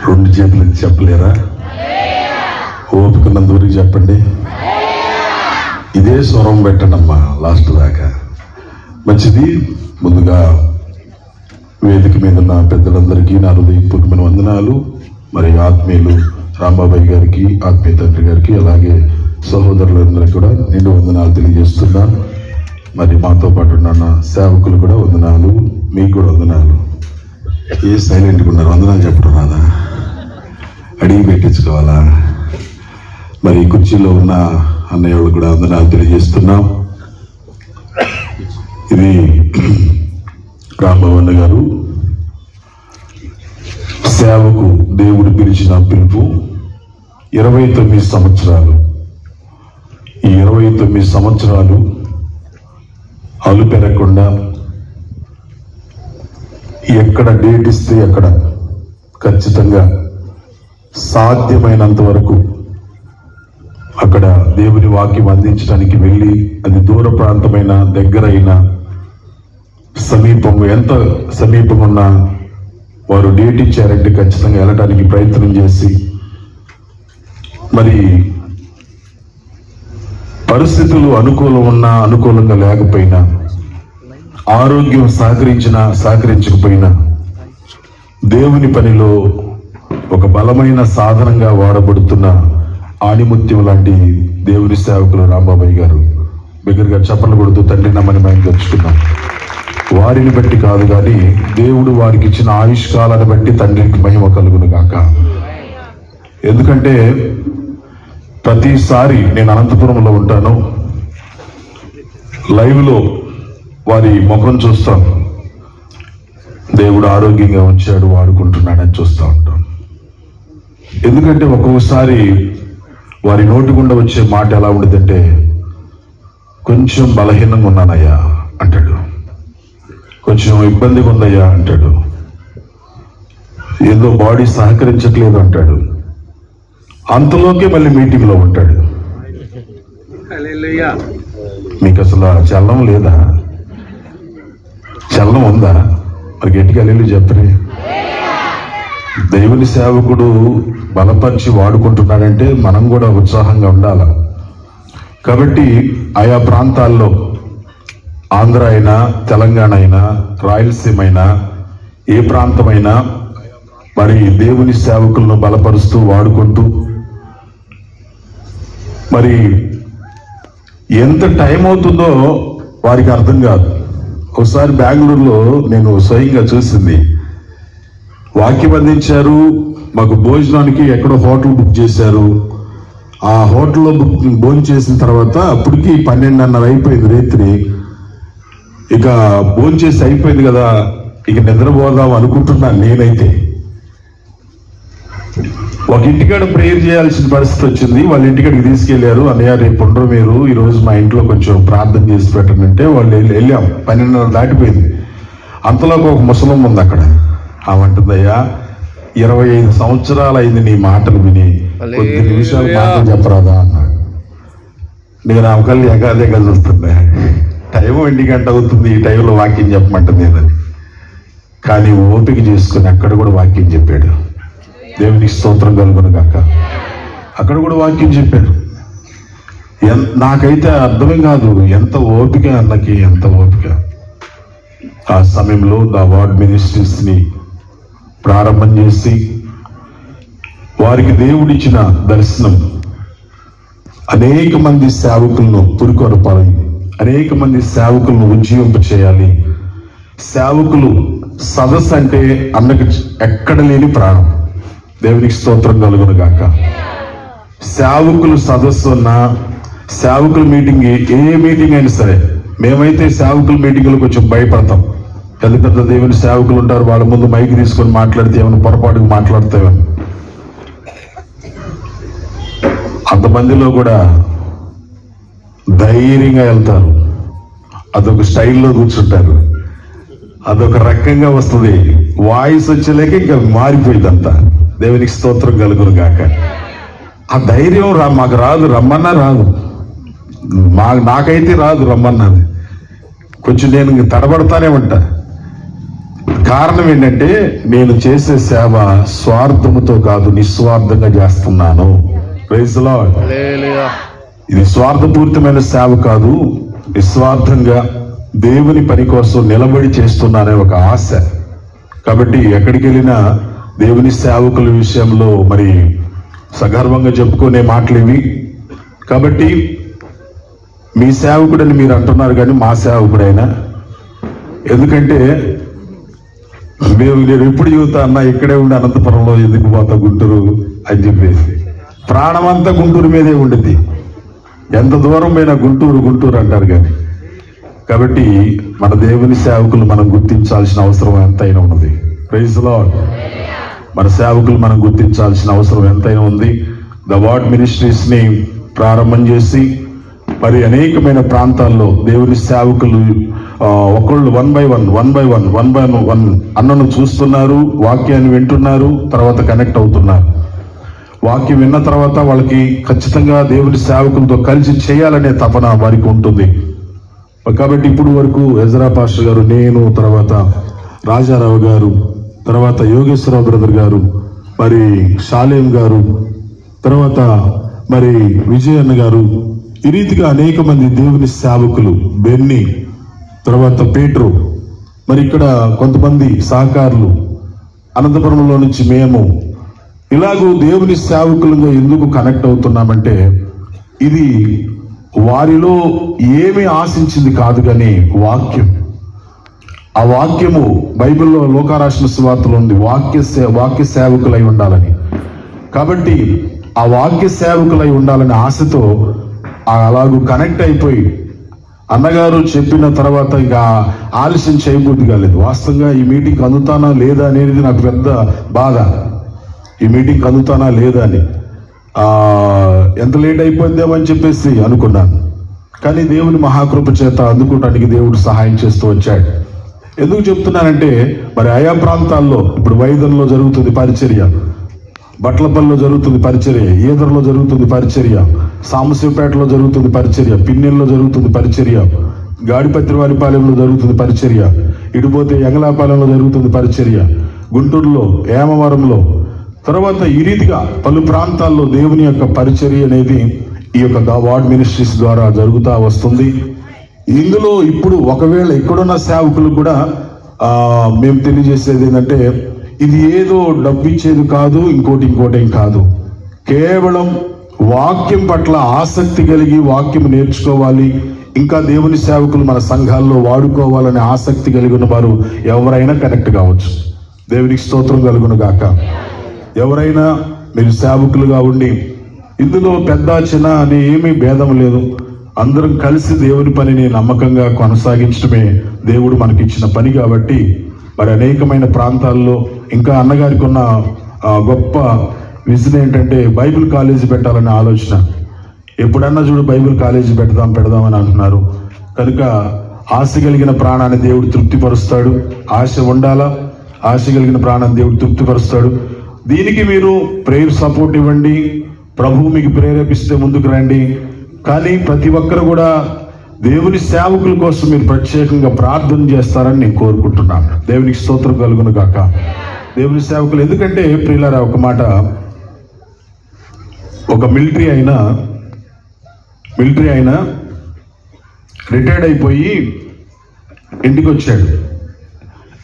రెండు చేతులకు చెప్పలేరా? ఓపికన్నంత వరకు చెప్పండి. ఇదే స్వరం పెట్టండమ్మా లాస్ట్ దాకా. మంచిది. ముందుగా వేదిక మీద ఉన్న పెద్దలందరికీ నా హృదయపూర్వకమైన వందనాలు. మరి ఆత్మీయులు రాంబాబాయ్ గారికి, ఆత్మీయ తండ్రి గారికి, అలాగే సహోదరులందరికీ కూడా నిండు వందనాలు తెలియజేస్తున్నాను. మరి మాతో పాటు ఉన్న సేవకులు కూడా వందనాలు, మీకు కూడా వందనాలు. ఏ సైలెంట్గా ఉన్నారు? వందనాలు చెప్పడం రాదా? అడిగి పెట్టించుకోవాలా? మరి కుర్చీలో ఉన్న అన్నయ్య కూడా వందనాలు తెలియజేస్తున్నాం. ఇది రాంబాబు గారు సేవకు దేవుడు పిలిచిన పిలుపు 29 సంవత్సరాలు. ఈ 29 సంవత్సరాలు అలుపెరగకుండా ఎక్కడ డేట్ ఇస్తే అక్కడ ఖచ్చితంగా సాధ్యమైనంత వరకు అక్కడ దేవుని వాక్యం అందించడానికి వెళ్ళి, అది దూర ప్రాంతమైన దగ్గరైన సమీపం, ఎంత సమీపం ఉన్నా వారు డేట్ ఇచ్చారంటే ఖచ్చితంగా వెళ్ళడానికి ప్రయత్నం చేసి, మరి పరిస్థితులు అనుకూలం ఉన్నా అనుకూలంగా లేకపోయినా, ఆరోగ్యం సహకరించకపోయినా దేవుని పనిలో ఒక బలమైన సాధనంగా వాడబడుతున్న ఆణిముత్యం లాంటి దేవుని సేవకులు రాంబాబాయ్ గారు. బిగ్గరగా చప్పట్లు కొడుతూ తండ్రి నమ్మని మేము తెచ్చుకున్నాం. వారిని బట్టి కాదు కానీ దేవుడు వారికి ఇచ్చిన ఆయుష్కాలను బట్టి తండ్రికి మహిమ కలుగును గాక. ఎందుకంటే ప్రతిసారి నేను అనంతపురంలో ఉంటాను, లైవ్లో వారి ముఖం చూస్తాం. దేవుడు ఆరోగ్యంగా ఉంచాడు, వాడుకుంటున్నాడని చూస్తూ ఉంటాం. ఎందుకంటే ఒక్కొక్కసారి వారి నోటి గుండా వచ్చే మాట ఎలా ఉండదంటే, కొంచెం బలహీనంగా ఉన్నానయ్యా అంటాడు, కొంచెం ఇబ్బందిగా ఉందయ్యా అంటాడు, ఏదో బాడీ సహకరించట్లేదు అంటాడు. అంతలోకే మళ్ళీ మీటింగ్లో ఉంటాడు. మీకు అసలు చలనం లేదా? చలనం ఉందా? మరి గట్టిగా వెళ్ళి చెప్పరే. దేవుని సేవకుడు బలపరిచి వాడుకుంటున్నాడంటే మనం కూడా ఉత్సాహంగా ఉండాలి. కాబట్టి ఆయా ప్రాంతాల్లో, ఆంధ్ర అయినా, తెలంగాణ అయినా, రాయలసీమ అయినా, ఏ ప్రాంతమైనా మరి దేవుని సేవకులను బలపరుస్తూ వాడుకుంటూ, మరి ఎంత టైం అవుతుందో వారికి అర్థం కాదు. ఒకసారి బెంగళూరులో నేను స్వయంగా చూసింది, వాక్యం అందించారు, మాకు భోజనానికి ఎక్కడో హోటల్ బుక్ చేశారు. ఆ హోటల్లో భోజనం చేసిన తర్వాత అప్పటికి 12:30 అయిపోయింది రాత్రి. ఇక భోజనం చేసి అయిపోయింది కదా, ఇక నిద్రపోదాం అనుకుంటున్నాను నేనైతే. ఒక ఇంటికాడ ప్రేయర్ చేయాల్సిన పరిస్థితి వచ్చింది. వాళ్ళ ఇంటికాడికి తీసుకెళ్లారు. అన్నయ్య రేపు ఉండరు మీరు, ఈరోజు మా ఇంట్లో కొంచెం ప్రార్థన చేసి పెట్టండి. వాళ్ళు వెళ్ళాం. 12:30 దాటిపోయింది. అంతలోకి ఒక ముసలం ఉంది అక్కడ. ఆమంటుందయ్యా, 25 సంవత్సరాలు అయింది నీ మాటలు విని, కొద్ది నిమిషాలు మాటలు చెప్పరాదా అన్నాడు. నేను ఆమె కళ్ళు ఎగాదేగా చూస్తున్నా. టైం 1 గంట అవుతుంది, ఈ టైంలో వాక్యం చెప్పమంటుంది ఏదని. కానీ ఓపిక చేసుకుని అక్కడ కూడా వాక్యం చెప్పాడు. దేవునికి స్తోత్రం కలుగును గాక. అక్కడ కూడా వాక్యం చెప్పాడు. నాకైతే అర్థమే కాదు, ఎంత ఓపిక అన్నకి, ఎంత ఓపిక. ఆ సమయంలో ద వర్డ్ మినిస్ట్రీస్ ని ప్రారంభం చేసి, వారికి దేవుడిచ్చిన దర్శనం అనేక మంది సేవకులను పురికొరపాలి, అనేక మంది సేవకులను ఉజ్జీవింప చేయాలి. సేవకులు సదస్సు అంటే అన్నకు ఎక్కడ లేని ప్రాణం. దేవునికి స్తోత్రం కలుగును గాక. సేవకులు సదస్సు ఉన్న, సేవకుల మీటింగ్, ఏ మీటింగ్ అయినా సరే, మేమైతే సేవకుల మీటింగ్లు కొంచెం భయపడతాం. పెద్ద పెద్ద దేవుని సేవకులు ఉంటారు, వాళ్ళ ముందు మైక్ తీసుకొని మాట్లాడితే ఏమైనా పొరపాటుకు మాట్లాడతామని. అంతమందిలో కూడా ధైర్యంగా వెళ్తారు. అదొక స్టైల్లో కూర్చుంటారు, అదొక రకంగా వస్తుంది. వాయిస్ వచ్చేలేక ఇంకా మారిపోయింది అంతా. దేవునికి స్తోత్రం కలుగును గాక. ఆ ధైర్యం మాకు రాదు, రమ్మన్నా రాదు. నాకైతే రాదు రమ్మన్నది. కొంచెం నేను తడబడతానే ఉంటా. కారణం ఏంటంటే నేను చేసే సేవ స్వార్థముతో కాదు, నిస్వార్థంగా చేస్తున్నాను. Praise the Lord. ఇది స్వార్థపూరితమైన సేవ కాదు, నిస్వార్థంగా దేవుని పని కోసం నిలబడి చేస్తున్నానే ఒక ఆశ. కాబట్టి ఎక్కడికి వెళ్ళినా దేవుని సేవకుల విషయంలో మరి సగర్వంగా చెప్పుకునే మాటలు ఇవి. కాబట్టి మీ సేవకుడని మీరు అంటున్నారు, కానీ మా సేవకుడైనా, ఎందుకంటే నేను ఎప్పుడు చెబుతా అన్నా ఇక్కడే ఉండి అనంతపురంలో ఎందుకు పోతా గుంటూరు అని చెప్పేసి, ప్రాణమంతా గుంటూరు మీదే ఉండింది. ఎంత దూరం పోయినా గుంటూరు గుంటూరు అంటారు. కానీ కాబట్టి మన దేవుని సేవకులు మనం గుర్తించాల్సిన అవసరం ఎంతైనా ఉన్నది. Praise the Lord. మన సేవకులు మనం గుర్తించాల్సిన అవసరం ఎంతైనా ఉంది. ద వార్డ్ మినిస్ట్రీస్ ని ప్రారంభం చేసి మరి అనేకమైన ప్రాంతాల్లో దేవుని సేవకులు ఒకళ్ళు వన్ బై వన్ అన్నను చూస్తున్నారు, వాక్యాన్ని వింటున్నారు, తర్వాత కనెక్ట్ అవుతున్నారు. వాక్యం విన్న తర్వాత వాళ్ళకి ఖచ్చితంగా దేవుని సేవకులతో కలిసి చేయాలనే తపన వారికి ఉంటుంది. కాబట్టి ఇప్పుడు వరకు ఎజ్రా పాస్టర్ గారు, నేను, తర్వాత రాజారావు గారు, తర్వాత యోగేశ్వరరావు బ్రదర్ గారు, మరి షాలేం గారు, తర్వాత మరి విజయన్న గారు, ఈ రీతిగా అనేక మంది దేవుని సేవకులు, బెన్ని, తర్వాత పేట్రు, మరి ఇక్కడ కొంతమంది సహకారులు, అనంతపురంలో నుంచి మేము, ఇలాగూ దేవుని సేవకులుగా ఎందుకు కనెక్ట్ అవుతున్నామంటే ఇది వారిలో ఏమి ఆశించింది కాదు, కానీ వాక్యం. ఆ వాక్యము బైబిల్లో లోకారాసిన సువార్తలో ఉంది, వాక్య సేవకులై ఉండాలని. కాబట్టి ఆ వాక్య సేవకులై ఉండాలనే ఆశతో అలాగూ కనెక్ట్ అయిపోయి అన్నగారు చెప్పిన తర్వాత ఇంకా ఆలస్యం చేయబుద్ధి కాలేదు. వాస్తవంగా ఈ మీటింగ్ అందుతానా లేదా అనేది నాకు పెద్ద బాధ. ఈ మీటింగ్ అందుతానా లేదా అని ఎంత లేట్ అయిపోయిందేమో అని చెప్పేసి అనుకున్నాను. కానీ దేవుని మహాకృప చేత అందుకోవడానికి దేవుడు సహాయం చేస్తూ వచ్చాడు. ఎందుకు చెప్తున్నానంటే మరి ఆయా ప్రాంతాల్లో ఇప్పుడు వైద్యంలో జరుగుతుంది పరిచర్య, బట్లపల్లిలో జరుగుతుంది పరిచర్య, ఈదర్లో జరుగుతుంది పరిచర్య, సాంబశివపేటలో జరుగుతుంది పరిచర్య, పిన్నెల్లో జరుగుతుంది పరిచర్య, గాడిపత్రివారిపాలెంలో జరుగుతుంది పరిచర్య, ఇటుపోతే యంగలాపాలెంలో జరుగుతుంది పరిచర్య, గుంటూరులో, ఏమవరంలో, తర్వాత ఈ రీతిగా పలు ప్రాంతాల్లో దేవుని యొక్క పరిచర్య అనేది ఈ యొక్క వార్డ్ మినిస్ట్రీస్ ద్వారా జరుగుతూ వస్తుంది. ఇందులో ఇప్పుడు ఒకవేళ ఇక్కడున్న సేవకులు కూడా మేము తెలియజేసేది ఏంటంటే ఇది ఏదో డబ్బు ఇచ్చేది కాదు, ఇంకోటేం కాదు. కేవలం వాక్యం పట్ల ఆసక్తి కలిగి వాక్యం నేర్చుకోవాలి, ఇంకా దేవుని సేవకులు మన సంఘాల్లో వాడుకోవాలనే ఆసక్తి కలిగి ఉన్న వారు ఎవరైనా కనెక్ట్ కావచ్చు. దేవునికి స్తోత్రం కలుగును గాక. ఎవరైనా మీరు సేవకులుగా ఉండి, ఇందులో పెద్ద చిన్న అనే ఏమీ భేదం లేదు, అందరం కలిసి దేవుని పనిని నమ్మకంగా కొనసాగించడమే దేవుడు మనకిచ్చిన పని. కాబట్టి మరి అనేకమైన ప్రాంతాల్లో ఇంకా అన్నగారికి ఉన్న గొప్ప విజన్ ఏంటంటే బైబిల్ కాలేజీ పెట్టాలనే ఆలోచన. ఎప్పుడన్నా చూడు బైబిల్ కాలేజీ పెడదామని అంటున్నారు. కనుక ఆశ కలిగిన ప్రాణాన్ని దేవుడు తృప్తిపరుస్తాడు. ఆశ ఉండాలా, ఆశ కలిగిన ప్రాణాన్ని దేవుడు తృప్తిపరుస్తాడు. దీనికి మీరు ప్రేయర్ సపోర్ట్ ఇవ్వండి, ప్రభువు మీకు ప్రేరేపిస్తే ముందుకు రండి. కానీ ప్రతి ఒక్కరు కూడా దేవుని సేవకుల కోసం మీరు ప్రత్యేకంగా ప్రార్థన చేస్తారని నేను కోరుకుంటున్నాను. దేవునికి స్తోత్రం కలుగును గాక. దేవుని సేవకులు, ఎందుకంటే ప్రియులారా, ఒక మాట, ఒక మిలిటరీ అయినా రిటైర్డ్ అయిపోయి ఇంటికి వచ్చాడు.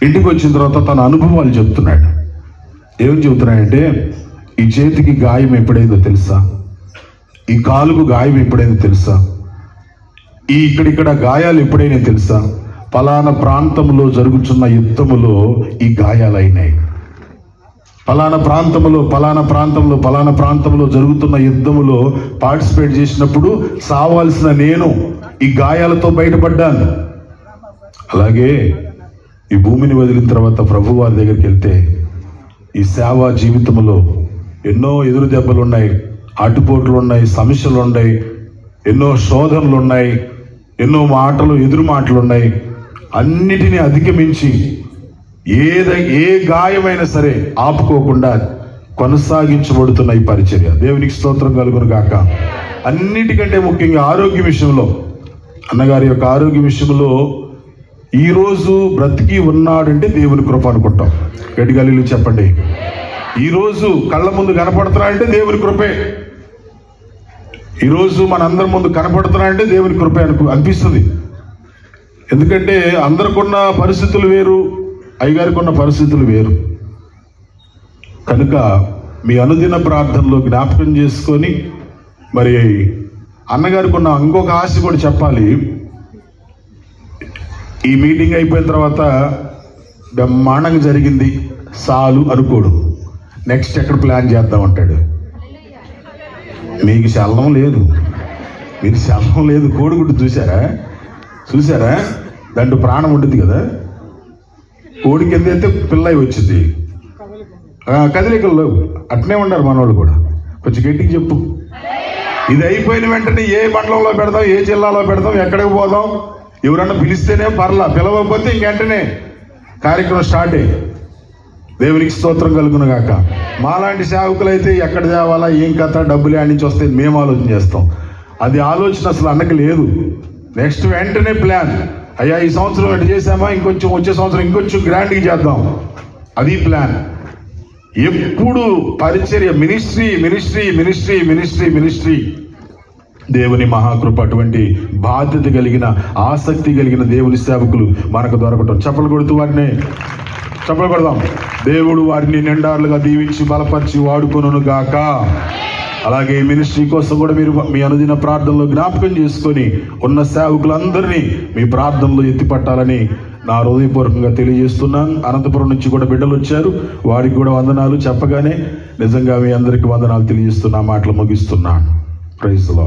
ఇంటికి వచ్చిన తర్వాత తన అనుభవాలు చెప్తున్నాడు. ఏం చెబుతున్నాడంటే, ఈ చేతికి గాయం ఎప్పుడైందో తెలుసా, ఈ కాలుకు గాయం ఎప్పుడైందో తెలుసా, ఈ ఇక్కడిక్కడ గాయాలు ఎప్పుడైనా తెలుసా, పలానా ప్రాంతంలో జరుగుతున్న యుద్ధములో ఈ గాయాలైనాయి, పలానా ప్రాంతంలో జరుగుతున్న యుద్ధములో పార్టిసిపేట్ చేసినప్పుడు సావాల్సిన నేను ఈ గాయాలతో బయటపడ్డాను. అలాగే ఈ భూమిని వదిలిన తర్వాత ప్రభు వారి దగ్గరికి వెళ్తే ఈ సేవా జీవితంలో ఎన్నో ఎదురు దెబ్బలు ఉన్నాయి, అడ్డుపోట్లు ఉన్నాయి, సమస్యలు ఉన్నాయి, ఎన్నో శోధనలు ఉన్నాయి, ఎన్నో ఎదురు మాటలు ఉన్నాయి. అన్నిటినీ అధిగమించి ఏ గాయమైనా సరే ఆపుకోకుండా కొనసాగించబడుతున్న ఈ పరిచర్య. దేవునికి స్తోత్రం కలుగును గాక. అన్నిటికంటే ముఖ్యంగా ఆరోగ్య విషయంలో, అన్నగారి యొక్క ఆరోగ్య విషయంలో ఈరోజు బ్రతికి ఉన్నాడంటే దేవుని కృప అనుకుంటాం. గట్టిగా హల్లెలూయా చెప్పండి. ఈరోజు కళ్ళ ముందు కనపడుతున్నాడంటే దేవుని కృపే. ఈరోజు మనందరి ముందు కనపడుతున్నాడంటే దేవుని కృపే అనిపిస్తుంది. ఎందుకంటే అందరికున్న పరిస్థితులు వేరు, అయ్యగారికి ఉన్న పరిస్థితులు వేరు. కనుక మీ అనుదిన ప్రార్థనలో జ్ఞాపకం చేసుకొని, మరి అన్నగారికి ఉన్న ఇంకొక ఆశ కూడా చెప్పాలి. ఈ మీటింగ్ అయిపోయిన తర్వాత బ్రహ్మాండంగా జరిగింది చాలు అనుకోడు, నెక్స్ట్ ఎక్కడ ప్లాన్ చేద్దాం అంటాడు. మీకు చలనం లేదు, మీరు చలనం లేదు. కోడిగుడ్డు చూసారా దాంట్లో ప్రాణం ఉంటుంది కదా. కోడి కింద అయితే పిల్ల వచ్చింది, కదలికలు లేవు. అట్నే ఉన్నారు మనవాళ్ళు కూడా. కొంచెం గట్టిగా చెప్పు. ఇది అయిపోయిన వెంటనే ఏ మండలంలో పెడదాం, ఏ జిల్లాలో పెడదాం, ఎక్కడికి పోదాం, ఎవరన్నా పిలిస్తేనే పర్లా, పిలవకపోతే ఇంకెంటనే కార్యక్రమం స్టార్ట్ అయ్యి. దేవునికి స్తోత్రం కలుగును గాక. మాలాంటి సేవకులైతే ఎక్కడ తేవాలా, ఏం కథ, డబ్బులు ఆడి నుంచి వస్తాయి మేము ఆలోచన చేస్తాం. అది ఆలోచన అసలు అన్నకి లేదు. నెక్స్ట్ వెంటనే ప్లాన్, అయ్యా ఈ సంవత్సరం ఎటు చేసామా, ఇంకొంచెం వచ్చే సంవత్సరం ఇంకొంచెం గ్రాండ్గా చేద్దాం, అది ప్లాన్. ఎప్పుడు పరిచర్య, ministry ministry ministry ministry ministry. దేవుని మహాకృప అటువంటి బాధ్యత కలిగిన, ఆసక్తి కలిగిన దేవుని సేవకులు మనకు దొరకటం. చప్పలు కొడదాం. దేవుడు వారిని నిండారులుగా దీవించి బలపరిచి వాడుకొనును గాక. అలాగే మినిస్ట్రీ కోసం కూడా మీరు మీ అనుదిన ప్రార్థనలో జ్ఞాపకం చేసుకొని ఉన్న సేవకులందరినీ మీ ప్రార్థనలో ఎత్తిపట్టాలని నా హృదయపూర్వకంగా తెలియజేస్తున్నాను. అనంతపురం నుంచి కూడా బిడ్డలు వచ్చారు, వారికి కూడా వందనాలు చెప్పగానే నిజంగా మీ అందరికీ వందనాలు తెలియజేస్తున్నా మాటలు ముగిస్తున్నాను. Praise the lord.